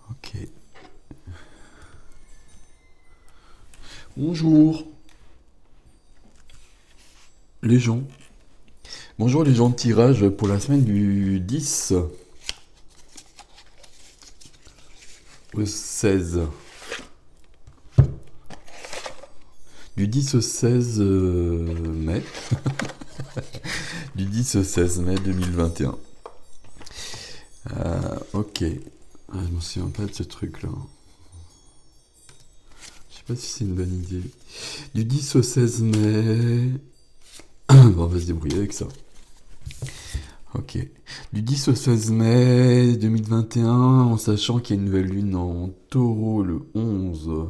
Ok. Bonjour, les gens. Bonjour les gens, tirage pour la semaine du 10 au 16. Du 10 au 16 mai. Du 10 au 16 mai 2021. Ok. Je m'en souviens pas de ce truc-là. Je sais pas si c'est une bonne idée. Du 10 au 16 mai. Bon, on va se débrouiller avec ça. Ok. Du 10 au 16 mai 2021, en sachant qu'il y a une nouvelle lune en taureau le 11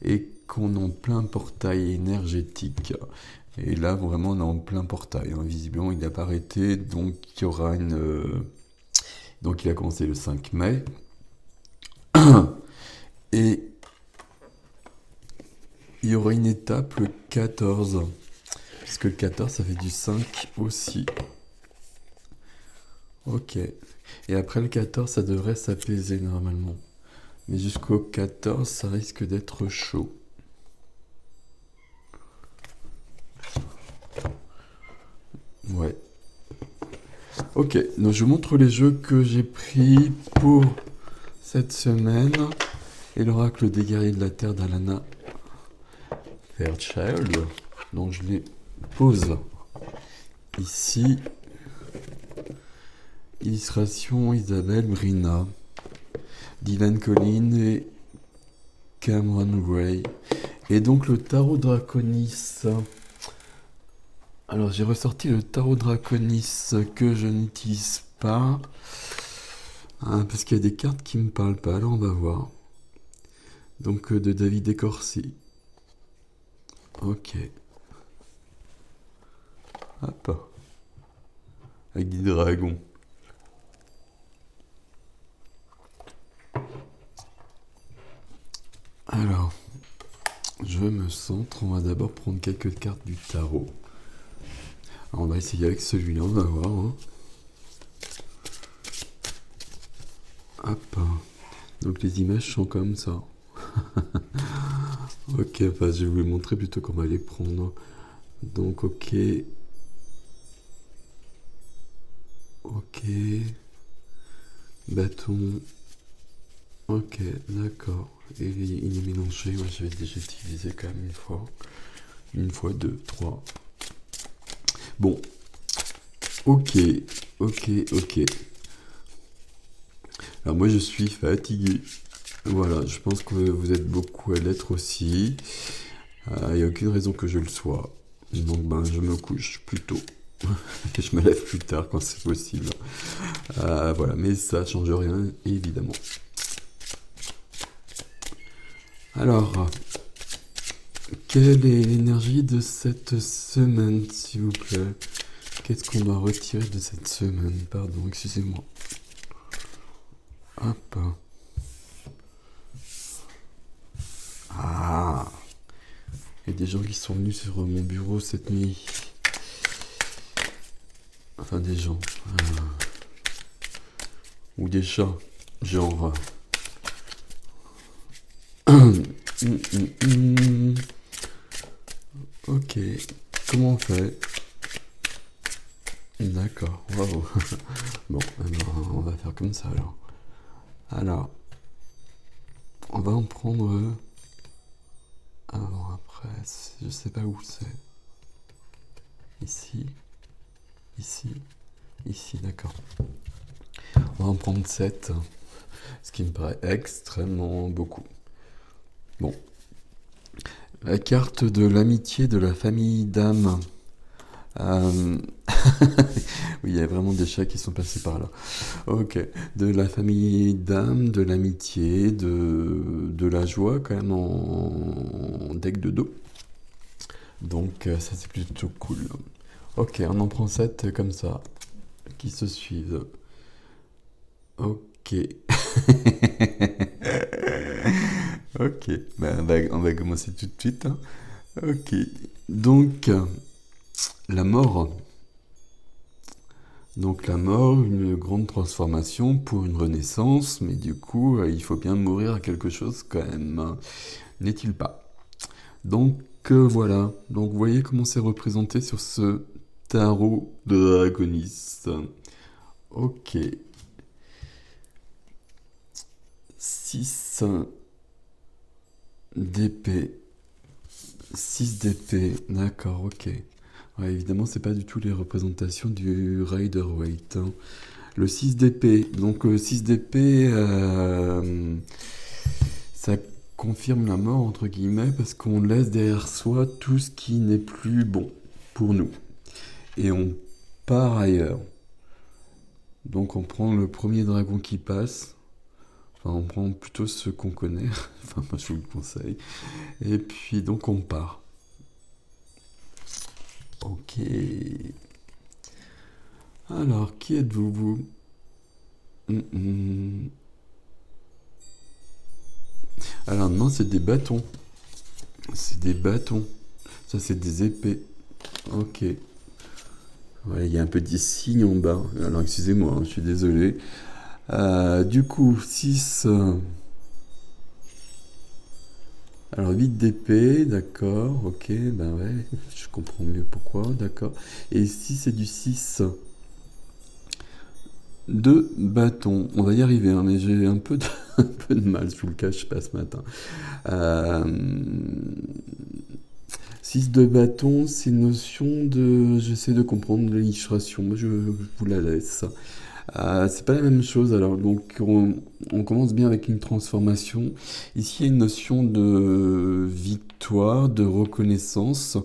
et qu'on est en plein portail énergétique. Et là, vraiment, on est en plein portail. Hein. Visiblement, il n'a pas arrêté, donc il y aura une. Donc, il a commencé le 5 mai. Et il y aura une étape le 14. Puisque le 14, ça fait du 5 aussi. Ok. Et après le 14, ça devrait s'apaiser normalement. Mais jusqu'au 14, ça risque d'être chaud. Ouais. Ok, donc je vous montre les jeux que j'ai pris pour cette semaine. Et l'oracle des guerriers de la terre d'Alana Fairchild. Donc je les pose ici. Illustration Isabelle Brina, Dylan Collin et Cameron Gray. Et donc le tarot Draconis. Alors j'ai ressorti le tarot Draconis que je n'utilise pas. Parce qu'il y a des cartes qui me parlent pas. Alors on va voir. Donc de David Écorcy. Ok. Hop. Avec des dragons. Alors, je me centre. On va d'abord prendre quelques cartes du tarot. Alors, on va essayer avec celui-là, on va voir. Hein. Hop. Donc les images sont comme ça. Ok, enfin, je vais vous les montrer plutôt qu'on va les prendre. Donc ok. Ok. Bâton. Ok, d'accord. Et il est mélangé. Moi, je vais déjà utiliser quand même une fois. Une fois, deux, trois. Bon. Ok. Ok, ok. Alors moi, je suis fatigué. Voilà, je pense que vous êtes beaucoup à l'être aussi. Il n'y a aucune raison que je le sois. Donc ben, je me couche plus tôt. Je me lève plus tard quand c'est possible. Voilà, mais ça change rien, évidemment. Alors, quelle est l'énergie de cette semaine, s'il vous plaît? Qu'est-ce qu'on doit retirer de cette semaine? Pardon, excusez-moi. Hop. Ah, il y a des gens qui sont venus sur mon bureau cette nuit. Enfin, des gens. Ou des chats. Genre. Ok. Comment on fait? D'accord. Waouh. Bon, alors, on va faire comme ça alors. Alors, on va en prendre avant, après. Je sais pas où c'est. Ici. Ici. Ici, d'accord. On va en prendre 7. Ce qui me paraît extrêmement beaucoup. Bon. La carte de l'amitié de la famille d'âme. Euh... oui, il y a vraiment des chats qui sont passés par là. Ok. De la famille d'âme, de l'amitié, de la joie quand même en deck de dos. Donc ça c'est plutôt cool. Ok, on en prend 7 comme ça, qui se suivent. Ok. Ok, ben, on va commencer tout de suite. Hein. Ok. Donc, la mort. Donc la mort, une grande transformation pour une renaissance, mais du coup, il faut bien mourir à quelque chose quand même, hein, n'est-il pas? Donc voilà, donc vous voyez comment c'est représenté sur ce tarot de dragoniste. Ok, 6 d'épée, 6 d'épée, d'accord, ok. Ouais, évidemment, c'est pas du tout les représentations du Rider-Waite, hein. Le 6 d'épée, donc 6 d'épée, ça confirme la mort, entre guillemets, parce qu'on laisse derrière soi tout ce qui n'est plus bon pour nous. Et on part ailleurs. Donc on prend le premier dragon qui passe, enfin on prend plutôt ceux qu'on connaît, enfin moi je vous le conseille, et puis donc on part. Ok. Alors, qui êtes-vous, vous? Alors non, c'est des bâtons. C'est des bâtons. Ça, c'est des épées. Ok. Ouais, il y a un petit signe en bas. Alors, excusez-moi, hein, je suis désolé. Du coup, 6. Alors, 8 d'épée, d'accord. Ok, ben ouais, je comprends mieux pourquoi, d'accord. Et ici, c'est du 6 de bâtons. On va y arriver, hein, mais j'ai un peu un peu de mal, je vous le cache pas ce matin. Euh, 6 de bâton, c'est une notion de... J'essaie de comprendre l'illustration, moi je vous la laisse. C'est pas la même chose, alors donc on commence bien avec une transformation. Ici il y a une notion de victoire, de reconnaissance.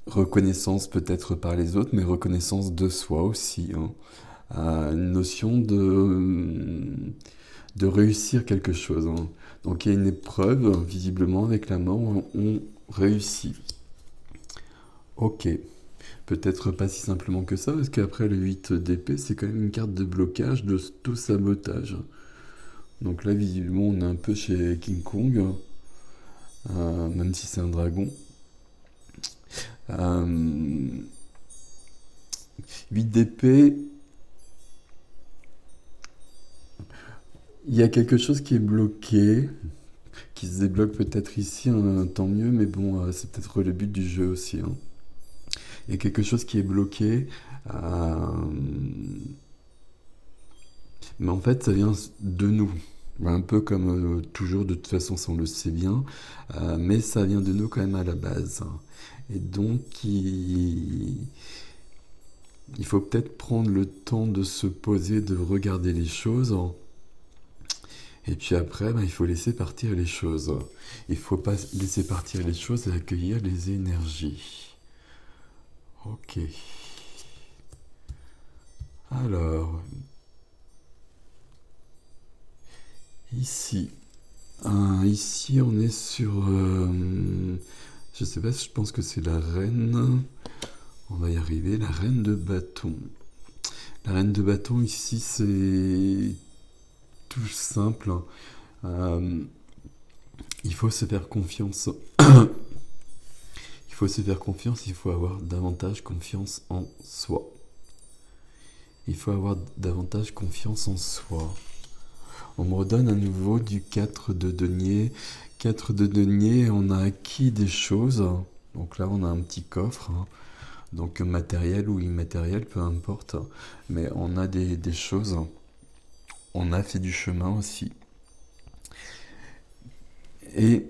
Reconnaissance peut-être par les autres, mais reconnaissance de soi aussi, hein. Une notion de réussir quelque chose, hein. Donc il y a une épreuve, visiblement, avec la mort, on réussit. Ok. Peut-être pas si simplement que ça, parce qu'après le 8 d'épée, c'est quand même une carte de blocage, de tout sabotage. Donc là, visiblement, on est un peu chez King Kong, même si c'est un dragon. Euh, 8 d'épée, il y a quelque chose qui est bloqué, qui se débloque peut-être ici, hein, tant mieux, mais bon, c'est peut-être le but du jeu aussi, hein. Il y a quelque chose qui est bloqué, euh, mais en fait, ça vient de nous. Un peu comme toujours, de toute façon, ça on le sait bien, mais ça vient de nous quand même à la base. Et donc, il faut peut-être prendre le temps de se poser, de regarder les choses, et puis après, ben, il faut laisser partir les choses. Il ne faut pas laisser partir les choses et accueillir les énergies. Ok. Alors, ici. Ici, on est sur... je sais pas, je pense que c'est la reine. On va y arriver. La reine de bâton. La reine de bâton, ici, c'est tout simple. Euh, il faut se faire confiance. Il faut se faire confiance, il faut avoir davantage confiance en soi. Il faut avoir davantage confiance en soi. On me redonne à nouveau du 4 de denier. 4 de denier, on a acquis des choses. Donc là, on a un petit coffre, hein. Donc matériel ou immatériel, peu importe. Mais on a des choses. On a fait du chemin aussi. Et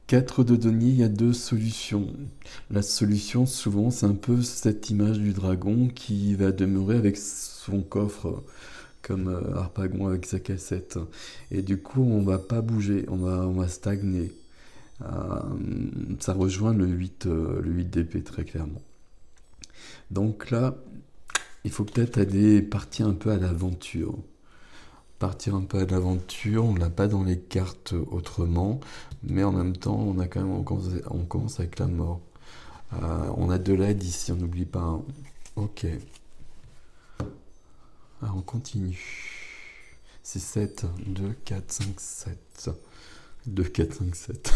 4 de denier, il y a deux solutions. La solution, souvent, c'est un peu cette image du dragon qui va demeurer avec son coffre, comme Harpagon avec sa cassette. Et du coup, on va pas bouger, on va stagner. Euh, Ça rejoint le 8 d'épée, très clairement. Donc là, il faut peut-être aller partir un peu à l'aventure. Partir un peu à l'aventure, on l'a pas dans les cartes autrement, mais en même temps, on commence avec la mort. On a de l'aide ici, on n'oublie pas, hein. Ok. On continue. C'est 7, 2, 4, 5, 7. 2, 4, 5, 7.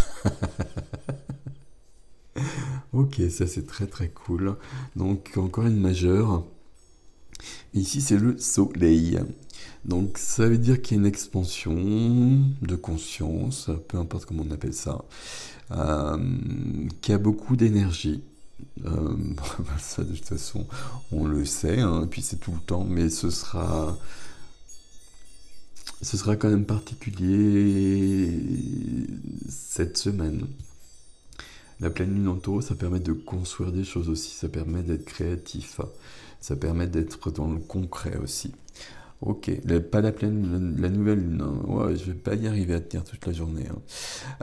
Ok, ça c'est très très cool. Donc encore une majeure. Ici c'est le soleil. Donc ça veut dire qu'il y a une expansion de conscience, peu importe comment on appelle ça, euh, qui a beaucoup d'énergie. Ça de toute façon on le sait, hein, et puis c'est tout le temps, mais ce sera quand même particulier cette semaine. La pleine lune en taureau, ça permet de construire des choses aussi, ça permet d'être créatif, ça permet d'être dans le concret aussi. Ok, pas la pleine, la nouvelle lune, hein. Ouais, je vais pas y arriver à tenir toute la journée,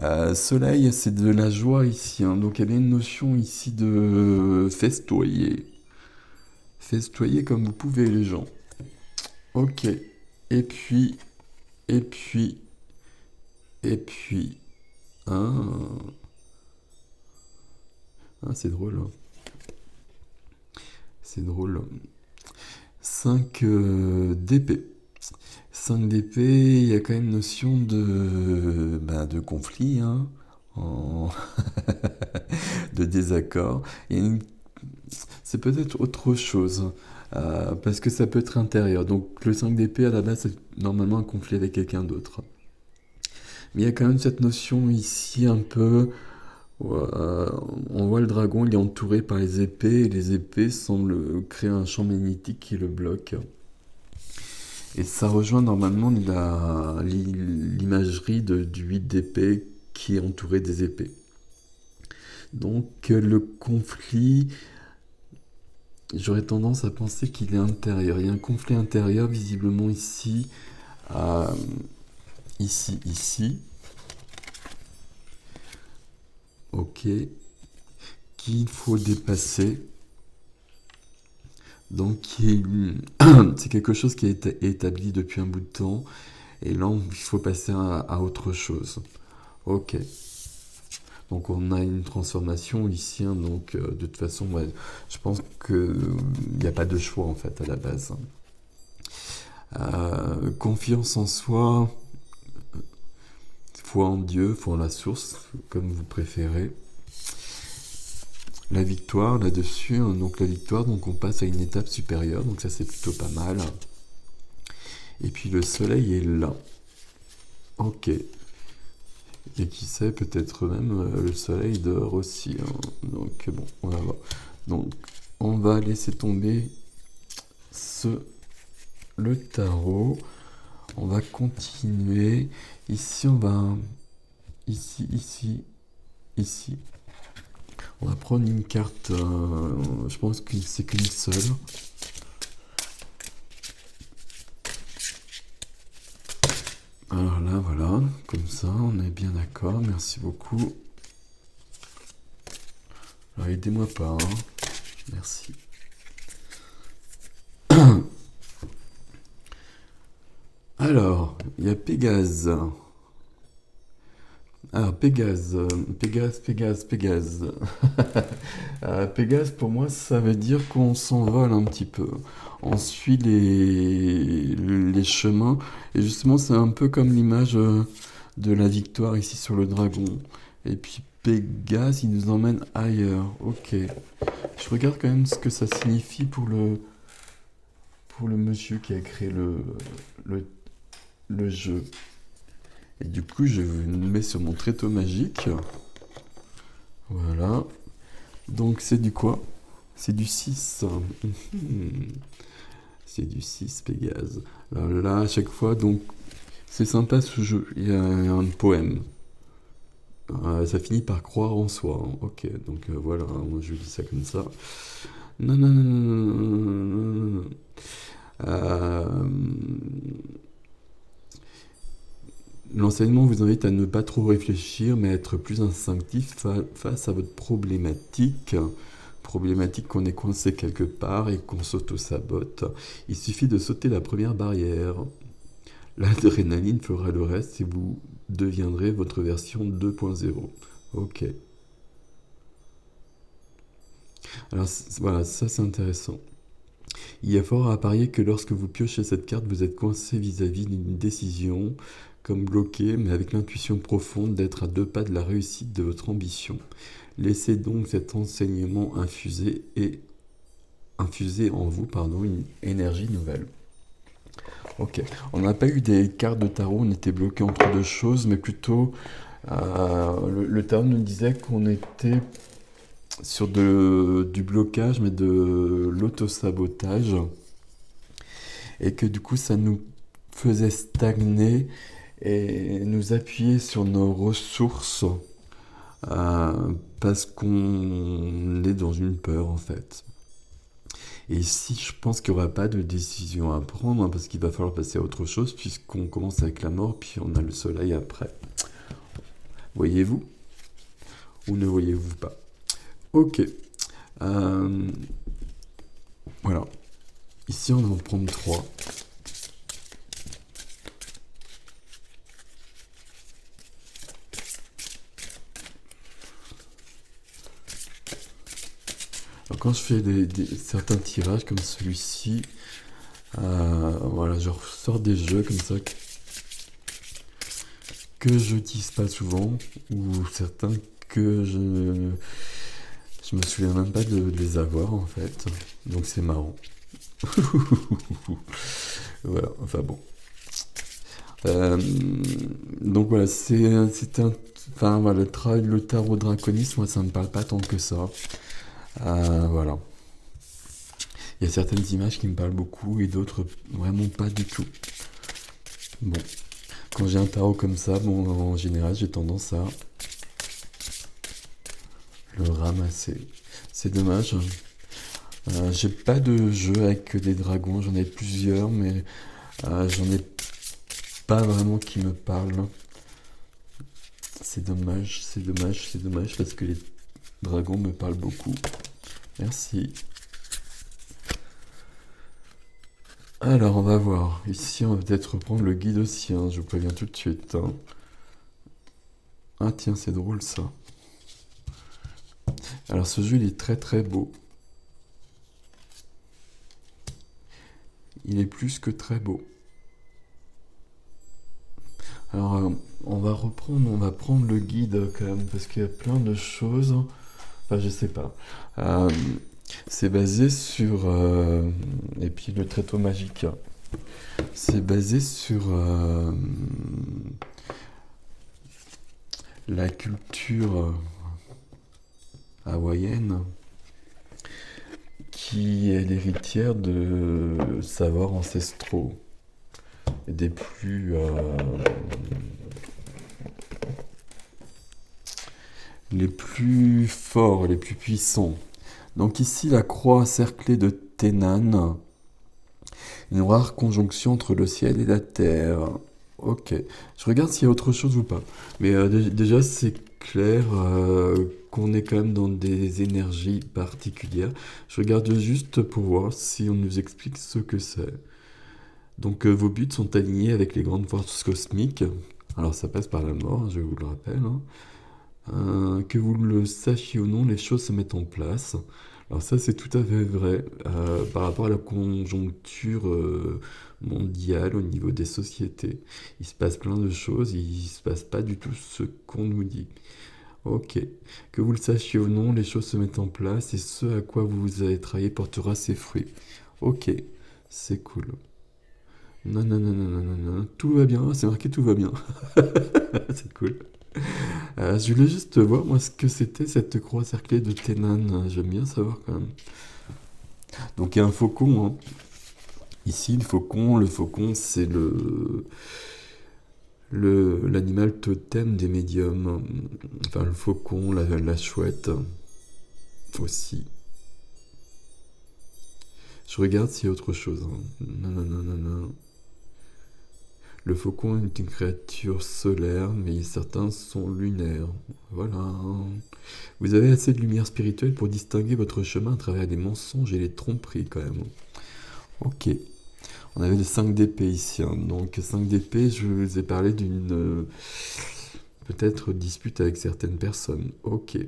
hein. Soleil, c'est de la joie ici, hein. Donc il y a bien une notion ici de festoyer. Festoyer comme vous pouvez les gens. Ok, et puis, et puis, et puis, hein. Ah, c'est drôle, hein. C'est drôle. 5 d'épée. 5 d'épée, il y a quand même une notion de conflit, hein, en- de désaccord. Et c'est peut-être autre chose, parce que ça peut être intérieur. Donc le 5 d'épée, à la base, c'est normalement un conflit avec quelqu'un d'autre. Mais il y a quand même cette notion ici un peu. euh, on voit le dragon, il est entouré par les épées, et les épées semblent créer un champ magnétique qui le bloque. Et ça rejoint normalement l'imagerie du 8 d'épée qui est entouré des épées. Donc le conflit, j'aurais tendance à penser qu'il est intérieur. Il y a un conflit intérieur visiblement ici, euh, ici, ok, qu'il faut dépasser. Donc c'est quelque chose qui a été établi depuis un bout de temps, et là il faut passer à autre chose. Ok. Donc on a une transformation ici, hein, donc de toute façon, ouais, je pense qu'il n'y a pas de choix en fait à la base. Confiance en soi, foi en Dieu, foi en la source, comme vous préférez. La victoire là-dessus, hein, donc la victoire, donc on passe à une étape supérieure, donc ça c'est plutôt pas mal. Et puis le soleil est là. Ok. Et qui sait, peut-être même le soleil dort aussi, hein. Donc bon, on va voir. Donc on va laisser tomber le tarot. On va continuer. Ici, on va. Ici. On va prendre une carte. Je pense que c'est qu'une seule. Alors là, voilà. Comme ça, on est bien d'accord. Merci beaucoup. Alors, aidez-moi pas, hein. Merci. Alors, il y a Pégase. Alors, Pégase. Pégase, pour moi, ça veut dire qu'on s'envole un petit peu. On suit les chemins. Et justement, c'est un peu comme l'image de la victoire ici sur le dragon. Et puis, Pégase, il nous emmène ailleurs. Ok. Je regarde quand même ce que ça signifie pour le monsieur qui a créé le, le jeu. Et du coup, je le mets sur mon tréteau magique. Voilà. Donc, c'est du quoi? C'est du 6. C'est du 6, Pégase. Alors là, à chaque fois, donc, c'est sympa ce jeu. Il y a un poème. Ça finit par croire en soi, hein. Ok, donc voilà, moi je dis ça comme ça. Non, non, non, non, non, non. L'enseignement vous invite à ne pas trop réfléchir, mais à être plus instinctif face à votre problématique. Problématique qu'on est coincé quelque part et qu'on s'auto-sabote. Il suffit de sauter la première barrière. L'adrénaline fera le reste et vous deviendrez votre version 2.0. Ok. Alors voilà, ça c'est intéressant. Il y a fort à parier que lorsque vous piochez cette carte, vous êtes coincé vis-à-vis d'une décision, comme bloqué, mais avec l'intuition profonde d'être à 2 pas de la réussite de votre ambition. Laissez donc cet enseignement infuser en vous, une énergie nouvelle. Ok, on n'a pas eu des cartes de tarot, on était bloqué entre deux choses, mais plutôt le tarot nous disait qu'on était sur du blocage, mais de l'autosabotage, et que du coup ça nous faisait stagner et nous appuyer sur nos ressources parce qu'on est dans une peur en fait. Et ici, je pense qu'il n'y aura pas de décision à prendre, hein, parce qu'il va falloir passer à autre chose, puisqu'on commence avec la mort, puis on a le soleil après. Voyez-vous? Ou ne voyez-vous pas? Ok. Voilà. Ici, on va en prendre 3. Alors, quand je fais certains tirages comme celui-ci, voilà, je ressors des jeux comme ça que je n'utilise pas souvent, ou certains que je me souviens même pas de les avoir en fait. Donc c'est marrant. Voilà, enfin bon. Donc voilà, enfin voilà, le tarot draconiste, moi ça me parle pas tant que ça. Voilà. Il y a certaines images qui me parlent beaucoup et d'autres vraiment pas du tout. Bon, quand j'ai un tarot comme ça, bon, en général, j'ai tendance à le ramasser. C'est dommage. J'ai pas de jeu avec des dragons, j'en ai plusieurs, mais j'en ai pas vraiment qui me parlent. C'est dommage, c'est dommage, c'est dommage parce que les dragons me parlent beaucoup. Merci. Alors, on va voir. Ici, on va peut-être reprendre le guide aussi, hein, je vous préviens tout de suite. Hein. Ah tiens, c'est drôle ça. Alors, ce jeu, il est très très beau. Il est plus que très beau. Alors, on va prendre le guide quand même, parce qu'il y a plein de choses. Enfin, je sais pas. C'est basé sur... et puis le tréteau magique. C'est basé sur la culture hawaïenne, qui est l'héritière de savoirs ancestraux, et des plus... les plus forts, les plus puissants. Donc ici, la croix cerclée de Tenan, une rare conjonction entre le ciel et la terre. Ok, je regarde s'il y a autre chose ou pas. Mais déjà, c'est clair qu'on est quand même dans des énergies particulières. Je regarde juste pour voir si on nous explique ce que c'est. Donc vos buts sont alignés avec les grandes forces cosmiques. Alors ça passe par la mort, je vous le rappelle. Hein. Que vous le sachiez ou non, les choses se mettent en place. Alors ça, c'est tout à fait vrai par rapport à la conjoncture mondiale au niveau des sociétés. Il se passe plein de choses, il se passe pas du tout ce qu'on nous dit. Ok. Que vous le sachiez ou non, les choses se mettent en place et ce à quoi vous avez travaillé portera ses fruits. Ok, c'est cool. Non, non, non, non, non, non, non, tout va bien, c'est marqué tout va bien. C'est cool. Je voulais juste voir, moi, ce que c'était cette croix cerclée de Tenan. J'aime bien savoir quand même. Donc, il y a un faucon. Hein. Ici, le faucon, c'est l'animal totem des médiums. Enfin, le faucon, la chouette aussi. Je regarde s'il y a autre chose. Hein. Non, non, non, non, non. Le faucon est une créature solaire, mais certains sont lunaires. Voilà. Vous avez assez de lumière spirituelle pour distinguer votre chemin à travers les mensonges et les tromperies, quand même. Ok. On avait les 5 d'épée ici. Hein. Donc, 5 d'épée, je vous ai parlé d'une peut-être dispute avec certaines personnes. Ok.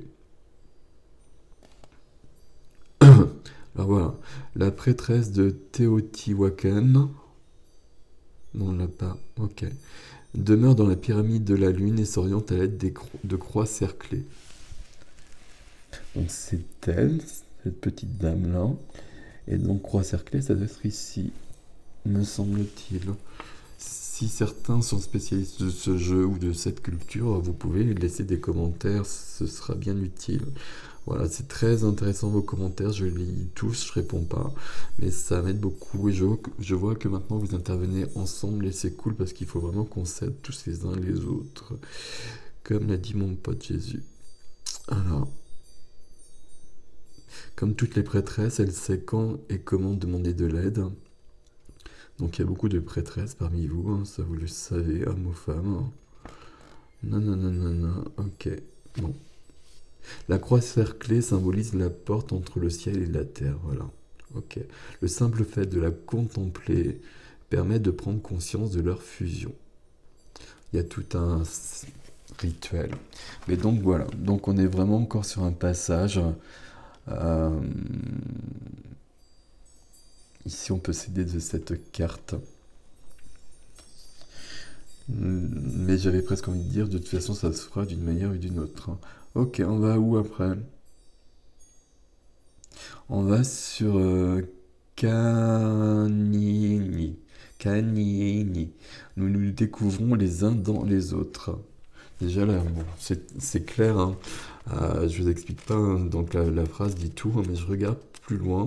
Alors voilà. La prêtresse de Teotihuacan. Non, on l'a pas. Ok. Demeure dans la pyramide de la lune et s'oriente à l'aide de croix cerclées. Donc c'est elle, cette petite dame-là. Et donc croix cerclée, ça doit être ici, me semble-t-il. Si certains sont spécialistes de ce jeu ou de cette culture, vous pouvez laisser des commentaires, ce sera bien utile. Voilà, c'est très intéressant vos commentaires, je les lis tous, je réponds pas, mais ça m'aide beaucoup et je vois que maintenant vous intervenez ensemble et c'est cool parce qu'il faut vraiment qu'on s'aide tous les uns les autres, comme l'a dit mon pote Jésus. Alors, comme toutes les prêtresses, elle sait quand et comment demander de l'aide. Donc il y a beaucoup de prêtresses parmi vous, hein, ça vous le savez, hommes ou femmes. Non, non, non, non, non, ok, bon. La croix cerclée symbolise la porte entre le ciel et la terre, voilà. Ok. Le simple fait de la contempler permet de prendre conscience de leur fusion. Il y a tout un rituel. Mais donc voilà, donc on est vraiment encore sur un passage. euh, Ici on peut s'aider de cette carte. Mais j'avais presque envie de dire, de toute façon ça se fera d'une manière ou d'une autre. Ok, on va où après? On va sur Canini. Canini. Nous nous découvrons les uns dans les autres. Déjà là, bon, c'est clair, hein. Je vous explique pas, hein, donc la phrase dit tout, hein, mais je regarde plus loin.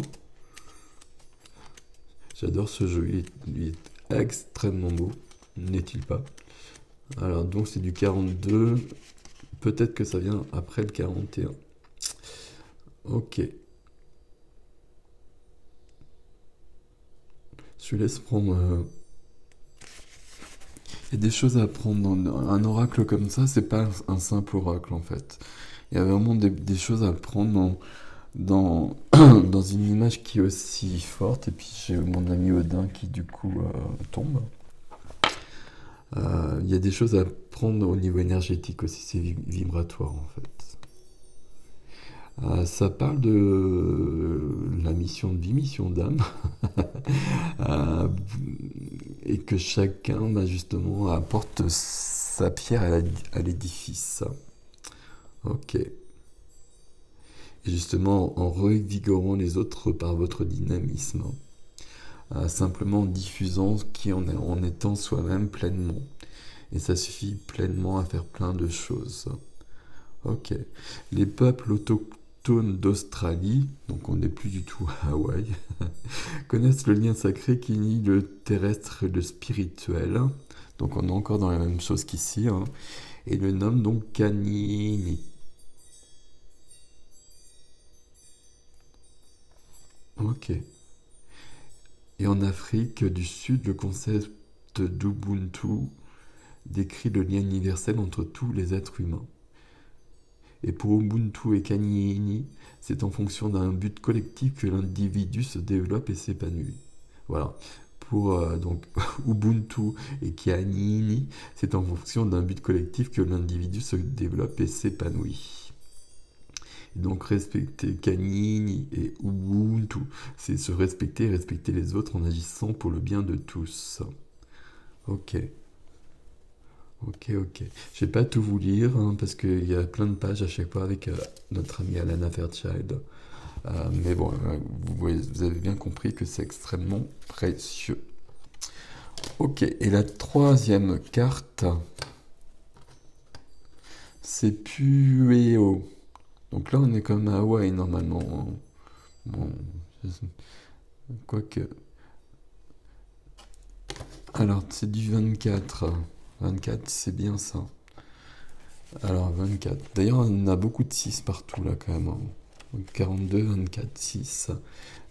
J'adore ce jeu, il est extrêmement beau, n'est-il pas? Alors donc c'est du 42, peut-être que ça vient après le 41. Ok, je laisse prendre... Il y a des choses à apprendre dans un oracle comme ça, c'est pas un simple oracle en fait. Il y a vraiment des choses à apprendre dans, dans une image qui est aussi forte. Et puis j'ai mon ami Odin qui du coup tombe. Il y a des choses à prendre au niveau énergétique aussi, c'est vibratoire en fait. Ça parle de la mission de vie, mission d'âme, euh, et que chacun bah, justement apporte sa pierre à l'édifice. Ok. Et justement en revigorant les autres par votre dynamisme, simplement en diffusant qui en étant soi-même pleinement. Et ça suffit pleinement à faire plein de choses. Ok. Les peuples autochtones d'Australie, donc on n'est plus du tout à Hawaï, connaissent le lien sacré qui lie le terrestre et le spirituel. Donc on est encore dans la même chose qu'ici, hein, et le nomment donc Kanini. Ok. Et en Afrique du Sud, le concept d'Ubuntu décrit le lien universel entre tous les êtres humains. Et pour Ubuntu et Kanini, c'est en fonction d'un but collectif que l'individu se développe et s'épanouit. Voilà. Pour donc Ubuntu et Kanini, c'est en fonction d'un but collectif que l'individu se développe et s'épanouit. Et donc respecter Kanini et Ubuntu, c'est se respecter et respecter les autres en agissant pour le bien de tous. Ok. Ok, ok. Je vais pas tout vous lire hein, parce qu'il y a plein de pages à chaque fois avec notre amie Alana Fairchild. Mais bon, vous avez bien compris que c'est extrêmement précieux. Ok, et la troisième carte, c'est Pueo. Donc là, on est comme à Hawaï normalement. Bon, quoique. Alors, c'est du 24. 24, c'est bien ça. Alors, 24. D'ailleurs, on a beaucoup de 6 partout là quand même, hein. 42, 24, 6.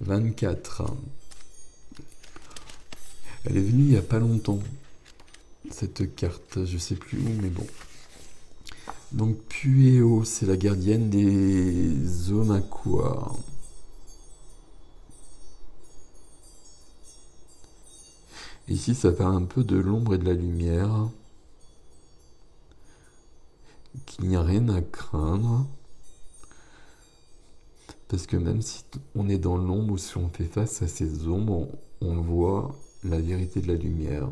24. Elle est venue il n'y a pas longtemps, cette carte. Je sais plus où, mais bon. Donc, Pueo, c'est la gardienne des Omakua. Ici, ça parle un peu de l'ombre et de la lumière. Qu'il n'y a rien à craindre. Parce que même si on est dans l'ombre ou si on fait face à ces ombres, on voit la vérité de la lumière.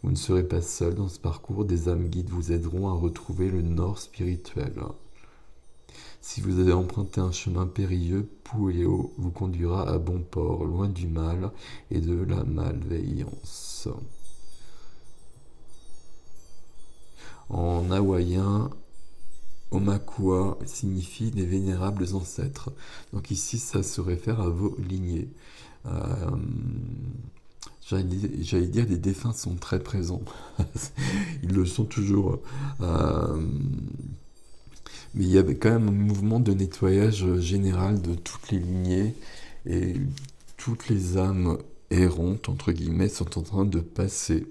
Vous ne serez pas seul dans ce parcours, des âmes guides vous aideront à retrouver le nord spirituel. Si vous avez emprunté un chemin périlleux, Pouéo vous conduira à bon port, loin du mal et de la malveillance. En hawaïen, Omakua signifie les vénérables ancêtres. Donc ici, ça se réfère à vos lignées. Euh, J'allais dire, les défunts sont très présents. Ils le sont toujours. Euh, mais il y avait quand même un mouvement de nettoyage général de toutes les lignées et toutes les âmes errantes, entre guillemets, sont en train de passer.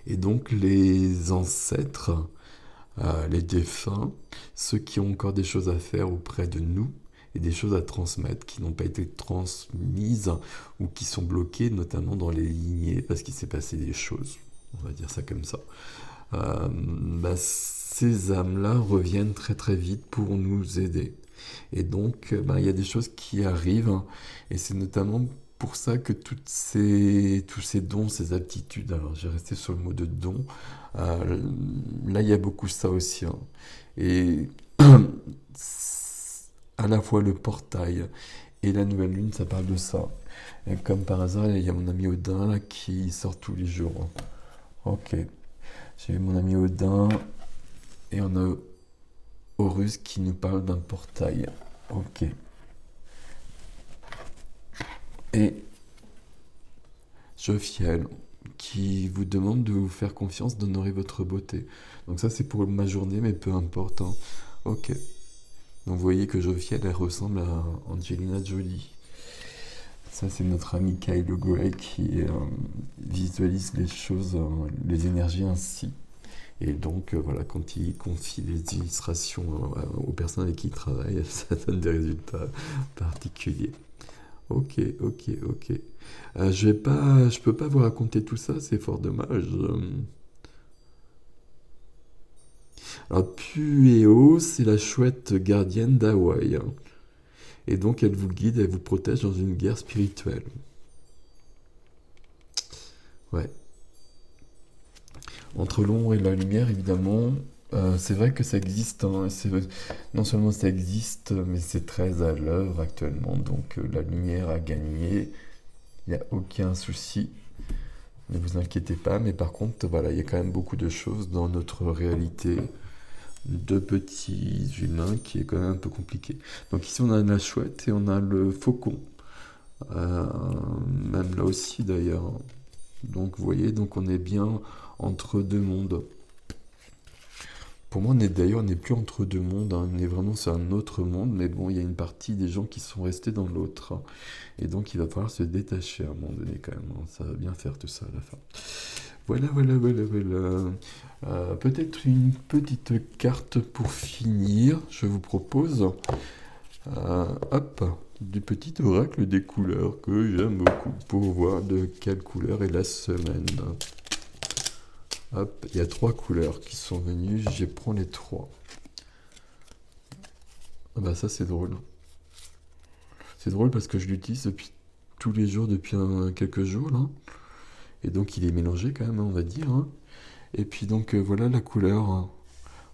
Et donc les ancêtres, les défunts, ceux qui ont encore des choses à faire auprès de nous et des choses à transmettre qui n'ont pas été transmises ou qui sont bloquées, notamment dans les lignées parce qu'il s'est passé des choses. On va dire ça comme ça. Ces âmes-là reviennent très très vite pour nous aider. Et donc, il y a des choses qui arrivent, et c'est notamment pour ça que tous ces dons, ces aptitudes, alors j'ai resté sur le mot de don, là il y a beaucoup ça aussi. Hein. Et à la fois le portail et la nouvelle lune, ça parle de ça. Et comme par hasard, il y a mon ami Odin là, qui sort tous les jours. Ok, j'ai mon ami Odin, et on a Horus qui nous parle d'un portail. Ok. Et Jophiel qui vous demande de vous faire confiance, d'honorer votre beauté. Donc ça c'est pour ma journée, mais peu importe. Hein. Ok. Donc vous voyez que Jophiel, elle ressemble à Angelina Jolie. Ça c'est notre ami Kyle Gray qui visualise les choses, les énergies ainsi. Et donc, voilà, quand il confie les illustrations aux personnes avec qui il travaille, ça donne des résultats particuliers. Ok, ok, ok. Je peux pas vous raconter tout ça, c'est fort dommage. Alors, Pueo, c'est la chouette gardienne d'Hawaï. Hein. Et donc, elle vous guide, elle vous protège dans une guerre spirituelle. Ouais. Entre l'ombre et la lumière, évidemment, c'est vrai que ça existe. Hein, non seulement ça existe, mais c'est très à l'œuvre actuellement. Donc la lumière a gagné, il n'y a aucun souci. Ne vous inquiétez pas. Mais par contre, voilà, il y a quand même beaucoup de choses dans notre réalité de petits humains qui est quand même un peu compliqué. Donc ici, on a la chouette et on a le faucon. Euh, Même là aussi, d'ailleurs. Donc vous voyez, donc on est bien entre deux mondes. Pour moi, on n'est plus entre deux mondes, hein. On est vraiment sur un autre monde, mais bon, il y a une partie des gens qui sont restés dans l'autre. Et donc, il va falloir se détacher à un moment donné, quand même. Hein. Ça va bien faire tout ça à la fin. Voilà, voilà, voilà, voilà. Peut-être une petite carte pour finir, je vous propose. Hop, du petit oracle des couleurs que j'aime beaucoup pour voir de quelle couleur est la semaine. Hop, il y a 3 couleurs qui sont venues, je prends les 3. Ah bah ça c'est drôle. C'est drôle parce que je l'utilise depuis tous les jours, depuis quelques jours là. Et donc il est mélangé quand même, hein, on va dire. Hein. Et puis donc voilà la couleur. Hein.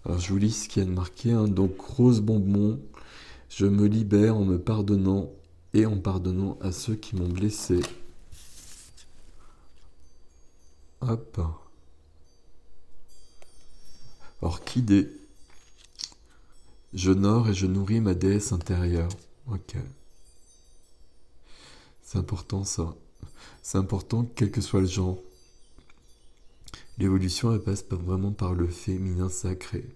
Alors je vous lis ce qu'il y a de marqué. Hein. Donc rose bonbon, je me libère en me pardonnant et en pardonnant à ceux qui m'ont blessé. Hop. Orchidée. J'honore et je nourris ma déesse intérieure. Ok. C'est important ça. C'est important quel que soit le genre. L'évolution, elle passe vraiment par le féminin sacré.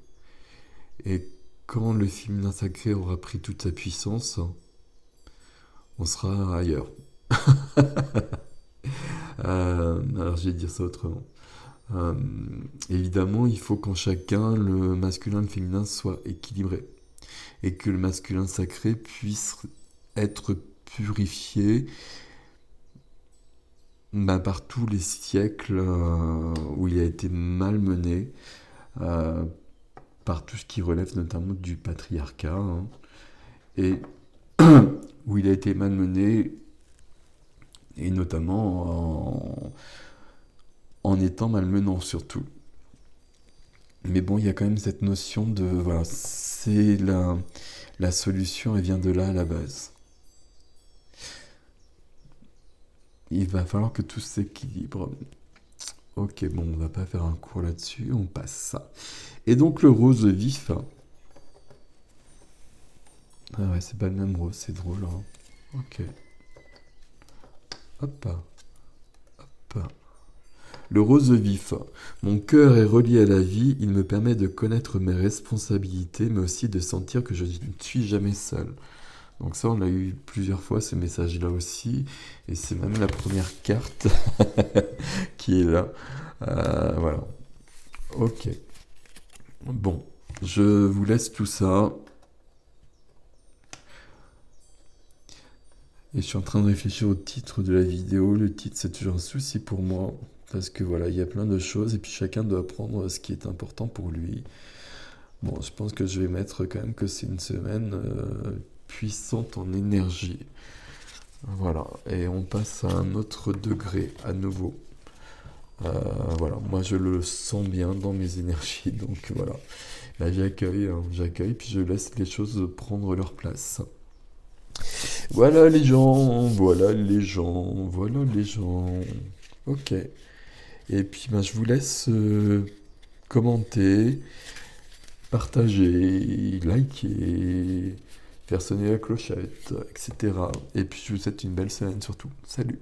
Et quand le féminin sacré aura pris toute sa puissance, on sera ailleurs. Alors je vais dire ça autrement. Euh, Évidemment, il faut qu'en chacun, le masculin et le féminin soient équilibrés. Et que le masculin sacré puisse être purifié par tous les siècles où il a été malmené euh, par tout ce qui relève notamment du patriarcat, hein, et où il a été malmené, et notamment en étant malmenant surtout. Mais bon, il y a quand même cette notion de, voilà, c'est la solution, elle vient de là à la base. Il va falloir que tout s'équilibre. Ok, bon, on va pas faire un cours là-dessus, on passe ça. Et donc le rose vif. Ah ouais, c'est pas le même rose, c'est drôle, hein. Ok. Hop, hop. Le rose vif. Mon cœur est relié à la vie, il me permet de connaître mes responsabilités, mais aussi de sentir que je ne suis jamais seul. Donc ça, on a eu plusieurs fois ce message-là aussi, et c'est même la première carte qui est là. Voilà. Ok. Bon, je vous laisse tout ça. Et je suis en train de réfléchir au titre de la vidéo. Le titre, c'est toujours un souci pour moi. Parce que voilà, il y a plein de choses et puis chacun doit prendre ce qui est important pour lui. Bon, je pense que je vais mettre quand même que c'est une semaine puissante en énergie. Voilà, et on passe à un autre degré à nouveau. Voilà, moi je le sens bien dans mes énergies, donc voilà. Là j'accueille, hein, j'accueille, puis je laisse les choses prendre leur place. Voilà les gens, voilà les gens, voilà les gens. Ok. Et puis ben, je vous laisse commenter, partager, liker, faire sonner la clochette, etc. Et puis je vous souhaite une belle semaine surtout. Salut!